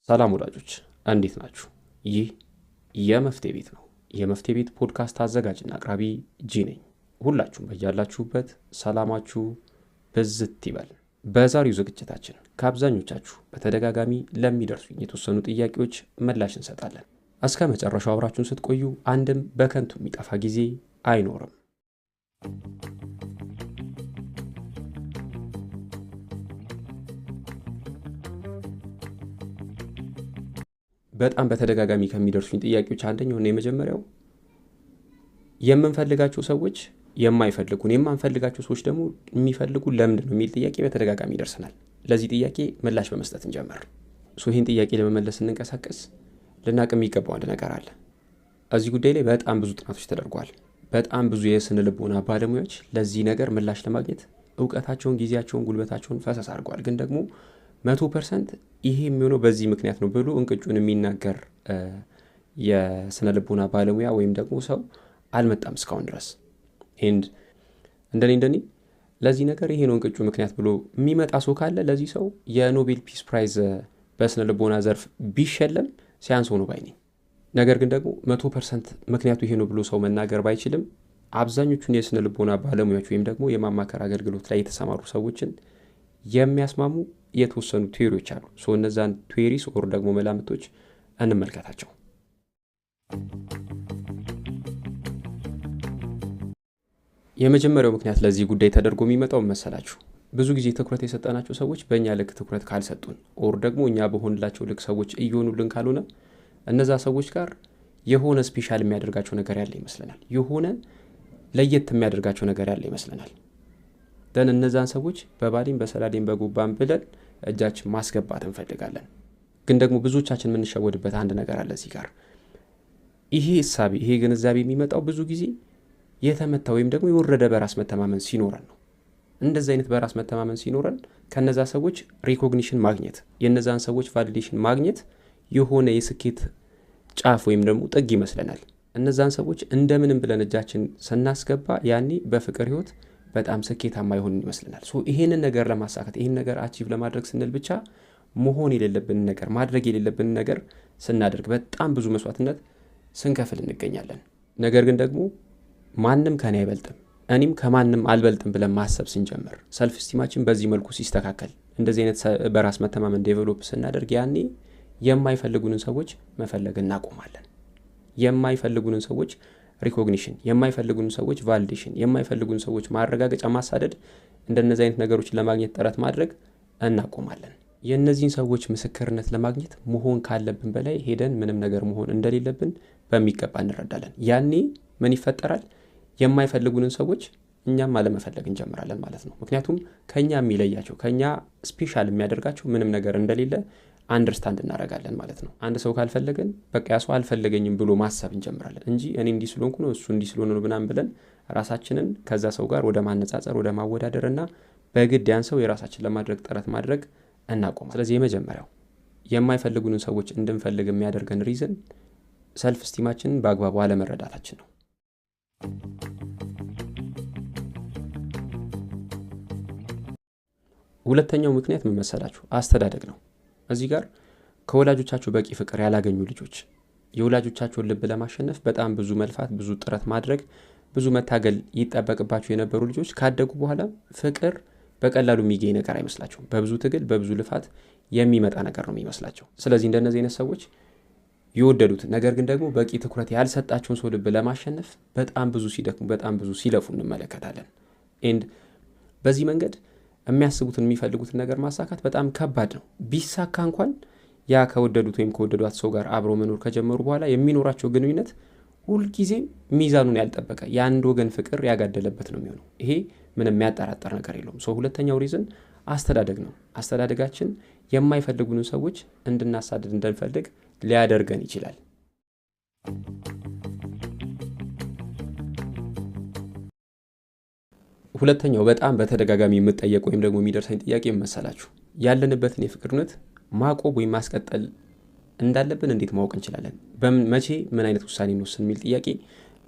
ሰላም ወዳጆች እንዴት ናችሁ? ይህ የመፍትሄ ቤት ነው። የመፍትሄ ቤት ፖድካስት አዘጋጅና አቅራቢ ጂ ነኝ። ሁላችሁም በያላችሁበት ሰላማችሁ ብዝት ይበል። በዛሬው ዝግጅታችን ከአብዛኞቻችሁ በተደጋጋሚ ለሚደርሱኝ የተወሰኑ ጥያቄዎች ምላሽ እንሰጣለን። እስከ መጨረሻው አብራችሁን ስትቆዩ አንድም በከንቱ የሚጠፋ ጊዜ አይኖርም። በጣም በተደጋጋሚ ከሚደርሱኝ ጥያቄዎች አንደኛው እና የመጀመሪያው የምንፈልጋቸው ሰዎች የማይፈልጉን፣ የማንፈልጋቸው ሰዎች ደግሞ የሚፈልጉ ለምንድን ነው የሚል ጥያቄ በተደጋጋሚ ይደርሰናል። ለዚህ ጥያቄ ምላሽ በመስጠት እንጀምር። ይህን ጥያቄ ለመመለስ እንንቀሳቀስ ልናቅ የሚገባው አንድ ነገር አለ። እዚህ ጉዳይ ላይ በጣም ብዙ ጥናቶች ተደርጓል። በጣም ብዙ የስነ ልቦና ባለሙያዎች ለዚህ ነገር ምላሽ ለማግኘት እውቀታቸውን፣ ጊዜያቸውን፣ ጉልበታቸውን ፈሰስ አድርገዋል። ግን ደግሞ 100% ይሄ የሚሆነው በዚህ ምክንያት ነው ብሎ እንቅጩን የሚናገር የስነ ልቦና ባለሙያ ወይም ደግሞ ሰው አልመጣም እስካሁን ድረስ። እንደኔ ለዚህ ነገር ይሄ ነው እንቅጩ ምክንያት ብሎ የሚመጣ ሰው ካለ ለዚህ ሰው የኖቤል ፒስ ፕራይዝ በስነ ልቦና ዘርፍ ቢሸለም ሲያንስ ሆኖ ባይ ነኝ። ነገር ግን ደግሞ 100% ምክንያቱ ይሄ ነው ብሎ ሰው መናገር ባይችልም አብዛኞቹን የስነ ልቦና ባለሙያዎች ወይም ደግሞ የማማከር አገልግሎት ላይ የተሰማሩ ሰዎችን የሚያስማሙ የተወሰኑ ቲዮሪዎች አሉ። እነዛን ቲዮሪስ ኦር ደግሞ መላምቶች እንመልከታቸው። የመጀመሪያው ምክንያት ለዚህ ጉዳይ ተደርጎ የሚመጣው መሰላችሁ፣ ብዙ ጊዜ ትኩረት የሰጠናቸው ሰዎች በእኛ ልክ ትኩረት ካልሰጡን ኦር ደግሞ እኛ በሆንላቸው ልክ ሰዎች እየሆኑልን ካልሆነ እነዛ ሰዎች ጋር የሆነ ስፔሻል የሚያደርጋቸው ነገር ያለ ይመስለናል። የሆነ ለየት የሚያደርጋቸው ነገር ያለ ይመስለናል። ደን እነዛን ሰዎች በባሊም በሰላዴም በጉባም ብለን እጃችን ማስገባት እንፈልጋለን። ግን ደግሞ ብዙዎቻችን የምንሸወድበት አንድ ነገር አለ እዚህ ጋር። ይሄ እሳቤ፣ ይሄ ግንዛቤ የሚመጣው ብዙ ጊዜ የተመታ ወይም ደግሞ የወረደ በራስ መተማመን ሲኖረን ነው። እንደዚህ አይነት በራስ መተማመን ሲኖረን ከነዛ ሰዎች ሪኮግኒሽን ማግኘት፣ የነዛን ሰዎች ቫሊዴሽን ማግኘት የሆነ የስኬት ጫፍ ወይም ደግሞ ጥግ ይመስለናል። እነዛን ሰዎች እንደምንም ብለን እጃችን ስናስገባ ያኔ በፍቅር ህይወት በጣም ስኬታማ ይሆን ይመስለናል። ይሄንን ነገር ለማሳካት ይሄን ነገር አቺቭ ለማድረግ ስንል ብቻ መሆን የሌለብን ነገር ማድረግ የሌለብን ነገር ስናደርግ በጣም ብዙ መስዋዕትነት ስንከፍል እንገኛለን። ነገር ግን ደግሞ ማንም ከኔ አይበልጥም፣ እኔም ከማንም አልበልጥም ብለን ማሰብ ስንጀምር፣ ሰልፍ ስቲማችን በዚህ መልኩ ሲስተካከል፣ እንደዚህ አይነት በራስ መተማመን ዴቨሎፕ ስናደርግ ያኔ የማይፈልጉንን ሰዎች መፈለግ እናቆማለን። የማይፈልጉንን ሰዎች ሪኮግኒሽን፣ የማይፈልጉን ሰዎች ቫሊዴሽን፣ የማይፈልጉን ሰዎች ማረጋገጫ ማሳደድ፣ እንደነዚህ አይነት ነገሮችን ለማግኘት ጥረት ማድረግ እናቆማለን። የእነዚህን ሰዎች ምስክርነት ለማግኘት መሆን ካለብን በላይ ሄደን ምንም ነገር መሆን እንደሌለብን በሚገባ እንረዳለን። ያኔ ምን ይፈጠራል? የማይፈልጉንን ሰዎች እኛም አለመፈለግ እንጀምራለን ማለት ነው። ምክንያቱም ከኛ የሚለያቸው ከኛ ስፔሻል የሚያደርጋቸው ምንም ነገር እንደሌለ አንደርስታንድ እናደርጋለን ማለት ነው። አንድ ሰው ካልፈለገን በቃ ያ ሰው አልፈለገኝም ብሎ ማሰብ እንጀምራለን እንጂ እኔ እንዲህ ስለሆንኩ ነው እሱ እንዲህ ስለሆነ ነው ብናም ብለን ራሳችንን ከዛ ሰው ጋር ወደ ማነጻጸር፣ ወደ ማወዳደርና በግድ ያን ሰው የራሳችን ለማድረግ ጥረት ማድረግ እናቆም። ስለዚህ የመጀመሪያው የማይፈልጉንን ሰዎች እንድንፈልግ የሚያደርገን ሪዝን ሰልፍ ስቲማችንን በአግባቡ አለመረዳታችን ነው። ሁለተኛው ምክንያት ምን መሰላችሁ? አስተዳደግ ነው። እዚህ ጋር ከወላጆቻቸው በቂ ፍቅር ያላገኙ ልጆች፣ የወላጆቻቸውን ልብ ለማሸነፍ በጣም ብዙ መልፋት፣ ብዙ ጥረት ማድረግ፣ ብዙ መታገል ይጠበቅባቸው የነበሩ ልጆች ካደጉ በኋላ ፍቅር በቀላሉ የሚገኝ ነገር አይመስላቸውም። በብዙ ትግል፣ በብዙ ልፋት የሚመጣ ነገር ነው የሚመስላቸው። ስለዚህ እንደነዚህ አይነት ሰዎች የወደዱት ነገር ግን ደግሞ በቂ ትኩረት ያልሰጣቸውን ሰው ልብ ለማሸነፍ በጣም ብዙ ሲደክሙ፣ በጣም ብዙ ሲለፉ እንመለከታለን። በዚህ መንገድ የሚያስቡትን የሚፈልጉትን ነገር ማሳካት በጣም ከባድ ነው። ቢሳካ እንኳን ያ ከወደዱት ወይም ከወደዷት ሰው ጋር አብሮ መኖር ከጀመሩ በኋላ የሚኖራቸው ግንኙነት ሁልጊዜም ሚዛኑን ያልጠበቀ የአንድ ወገን ፍቅር ያጋደለበት ነው የሚሆነው። ይሄ ምንም የሚያጠራጠር ነገር የለውም። ሁለተኛው ሪዝን አስተዳደግ ነው። አስተዳደጋችን የማይፈልጉንን ሰዎች እንድናሳድድ እንደንፈልግ ሊያደርገን ይችላል። ሁለተኛው በጣም በተደጋጋሚ የምጠየቅ ወይም ደግሞ የሚደርሰኝ ጥያቄ መሰላችሁ፣ ያለንበትን የፍቅር እውነት ማቆም ወይም ማስቀጠል እንዳለብን እንዴት ማወቅ እንችላለን? መቼ ምን አይነት ውሳኔ እንወስን የሚል ጥያቄ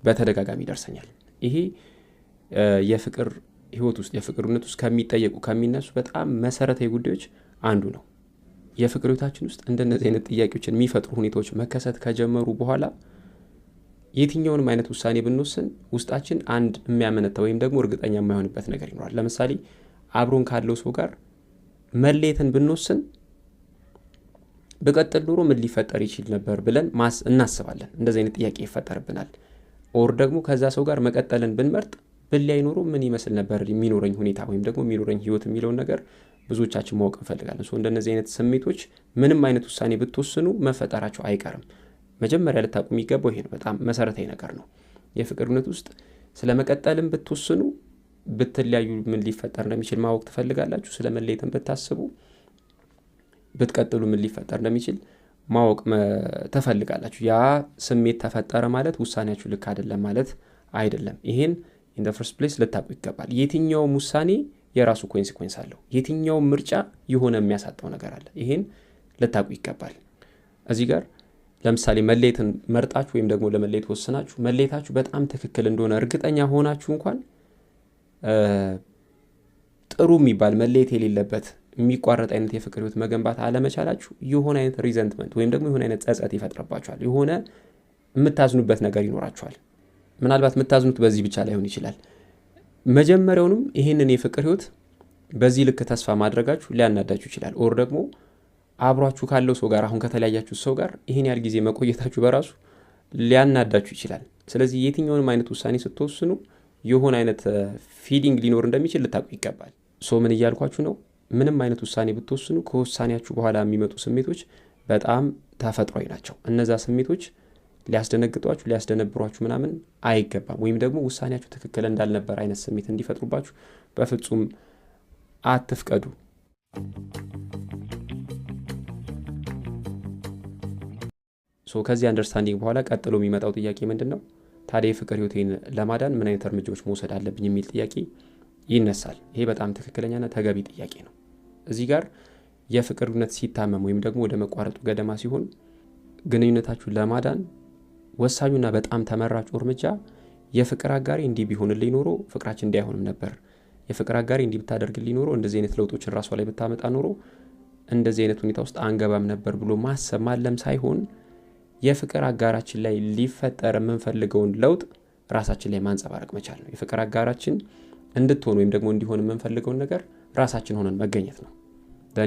በተደጋጋሚ ይደርሰኛል። ይሄ የፍቅር ህይወት ውስጥ የፍቅር እውነት ውስጥ ከሚጠየቁ ከሚነሱ በጣም መሰረታዊ ጉዳዮች አንዱ ነው። የፍቅር ህይወታችን ውስጥ እንደነዚህ አይነት ጥያቄዎችን የሚፈጥሩ ሁኔታዎች መከሰት ከጀመሩ በኋላ የትኛውንም አይነት ውሳኔ ብንወስን ውስጣችን አንድ የሚያመነታ ወይም ደግሞ እርግጠኛ የማይሆንበት ነገር ይኖራል። ለምሳሌ አብሮን ካለው ሰው ጋር መለየትን ብንወስን በቀጥል ኑሮ ምን ሊፈጠር ይችል ነበር ብለን እናስባለን። እንደዚህ አይነት ጥያቄ ይፈጠርብናል። ኦር ደግሞ ከዛ ሰው ጋር መቀጠልን ብንመርጥ ብለያይ ኑሮ ምን ይመስል ነበር የሚኖረኝ ሁኔታ ወይም ደግሞ የሚኖረኝ ህይወት የሚለውን ነገር ብዙዎቻችን ማወቅ እንፈልጋለን። እንደነዚህ አይነት ስሜቶች ምንም አይነት ውሳኔ ብትወስኑ መፈጠራቸው አይቀርም። መጀመሪያ ልታውቁ የሚገባው ይሄ ነው። በጣም መሰረታዊ ነገር ነው። የፍቅር ግንኙነት ውስጥ ስለ መቀጠልም ብትወስኑ ብትለያዩ ምን ሊፈጠር እንደሚችል ማወቅ ትፈልጋላችሁ። ስለ መለየትም ብታስቡ ብትቀጥሉ ምን ሊፈጠር እንደሚችል ማወቅ ትፈልጋላችሁ። ያ ስሜት ተፈጠረ ማለት ውሳኔያችሁ ልክ አይደለም ማለት አይደለም። ይሄን ኢን ዘ ፈርስት ፕሌስ ልታውቁ ይገባል። የትኛውም ውሳኔ የራሱ ኮንሲኩዌንስ አለው። የትኛውም ምርጫ የሆነ የሚያሳጣው ነገር አለ። ይሄን ልታውቁ ይገባል። እዚህ ጋር ለምሳሌ መለየትን መርጣችሁ ወይም ደግሞ ለመለየት ወስናችሁ መለየታችሁ በጣም ትክክል እንደሆነ እርግጠኛ ሆናችሁ እንኳን ጥሩ የሚባል መለየት የሌለበት የሚቋረጥ አይነት የፍቅር ህይወት መገንባት አለመቻላችሁ የሆነ አይነት ሪዘንትመንት ወይም ደግሞ የሆነ አይነት ጸጸት ይፈጥርባችኋል። የሆነ የምታዝኑበት ነገር ይኖራችኋል። ምናልባት የምታዝኑት በዚህ ብቻ ላይሆን ይችላል። መጀመሪያውንም ይህንን የፍቅር ህይወት በዚህ ልክ ተስፋ ማድረጋችሁ ሊያናዳችሁ ይችላል። ኦር ደግሞ አብሯችሁ ካለው ሰው ጋር አሁን ከተለያያችሁ ሰው ጋር ይህን ያህል ጊዜ መቆየታችሁ በራሱ ሊያናዳችሁ ይችላል። ስለዚህ የትኛውንም አይነት ውሳኔ ስትወስኑ የሆነ አይነት ፊሊንግ ሊኖር እንደሚችል ልታውቁ ይገባል። ምን እያልኳችሁ ነው? ምንም አይነት ውሳኔ ብትወስኑ ከውሳኔያችሁ በኋላ የሚመጡ ስሜቶች በጣም ተፈጥሯዊ ናቸው። እነዛ ስሜቶች ሊያስደነግጧችሁ ሊያስደነብሯችሁ ምናምን አይገባም። ወይም ደግሞ ውሳኔያችሁ ትክክል እንዳልነበር አይነት ስሜት እንዲፈጥሩባችሁ በፍጹም አትፍቀዱ። ከዚህ አንደርስታንዲንግ በኋላ ቀጥሎ የሚመጣው ጥያቄ ምንድን ነው? ታዲያ የፍቅር ህይወቴን ለማዳን ምን አይነት እርምጃዎች መውሰድ አለብኝ የሚል ጥያቄ ይነሳል። ይሄ በጣም ትክክለኛና ተገቢ ጥያቄ ነው። እዚህ ጋር የፍቅር ግንኙነት ሲታመም ወይም ደግሞ ወደ መቋረጡ ገደማ ሲሆን ግንኙነታችሁን ለማዳን ወሳኙና በጣም ተመራጩ እርምጃ የፍቅር አጋሪ እንዲህ ቢሆንልኝ ኖሮ ፍቅራችን እንዳይሆንም ነበር፣ የፍቅር አጋሪ እንዲህ ብታደርግልኝ ኖሮ እንደዚህ አይነት ለውጦችን ራሷ ላይ ብታመጣ ኖሮ እንደዚህ አይነት ሁኔታ ውስጥ አንገባም ነበር ብሎ ማሰብ ማለም ሳይሆን የፍቅር አጋራችን ላይ ሊፈጠር የምንፈልገውን ለውጥ ራሳችን ላይ ማንጸባረቅ መቻል ነው። የፍቅር አጋራችን እንድትሆን ወይም ደግሞ እንዲሆን የምንፈልገውን ነገር ራሳችን ሆነን መገኘት ነው።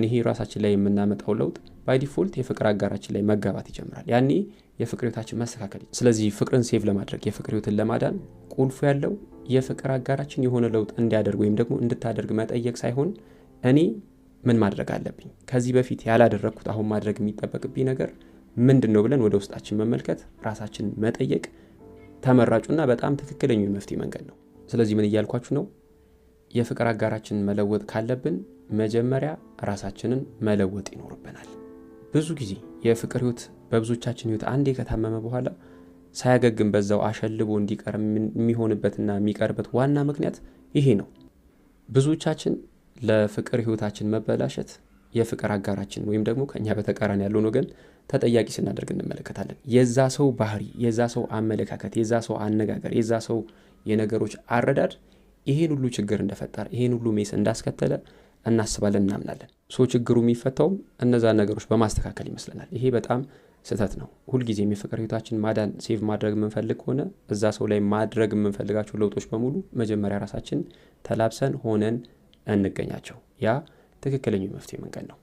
ይሄ ራሳችን ላይ የምናመጣው ለውጥ ባይ ዲፎልት የፍቅር አጋራችን ላይ መጋባት ይጀምራል። ያኔ የፍቅር ህይወታችን መስተካከል። ስለዚህ ፍቅርን ሴቭ ለማድረግ የፍቅር ህይወትን ለማዳን ቁልፉ ያለው የፍቅር አጋራችን የሆነ ለውጥ እንዲያደርግ ወይም ደግሞ እንድታደርግ መጠየቅ ሳይሆን እኔ ምን ማድረግ አለብኝ፣ ከዚህ በፊት ያላደረግኩት አሁን ማድረግ የሚጠበቅብኝ ነገር ምንድን ነው ብለን ወደ ውስጣችን መመልከት፣ ራሳችን መጠየቅ ተመራጩና በጣም ትክክለኛው የመፍትሄ መንገድ ነው። ስለዚህ ምን እያልኳችሁ ነው? የፍቅር አጋራችንን መለወጥ ካለብን መጀመሪያ ራሳችንን መለወጥ ይኖርብናል። ብዙ ጊዜ የፍቅር ህይወት በብዙዎቻችን ህይወት አንዴ ከታመመ በኋላ ሳያገግም በዛው አሸልቦ እንዲቀር የሚሆንበትና የሚቀርበት ዋና ምክንያት ይሄ ነው። ብዙዎቻችን ለፍቅር ህይወታችን መበላሸት የፍቅር አጋራችን ወይም ደግሞ ከኛ በተቃራኒ ያለውን ወገን ተጠያቂ ስናደርግ እንመለከታለን። የዛ ሰው ባህሪ፣ የዛ ሰው አመለካከት፣ የዛ ሰው አነጋገር፣ የዛ ሰው የነገሮች አረዳድ ይሄን ሁሉ ችግር እንደፈጠረ ይሄን ሁሉ ሜስ እንዳስከተለ እናስባለን፣ እናምናለን። ችግሩ የሚፈታውም እነዛ ነገሮች በማስተካከል ይመስለናል። ይሄ በጣም ስህተት ነው። ሁልጊዜም የፍቅር ህይወታችን ማዳን ሴቭ ማድረግ የምንፈልግ ከሆነ እዛ ሰው ላይ ማድረግ የምንፈልጋቸው ለውጦች በሙሉ መጀመሪያ ራሳችን ተላብሰን ሆነን እንገኛቸው። ያ ትክክለኛው መፍትሄ መንገድ ነው።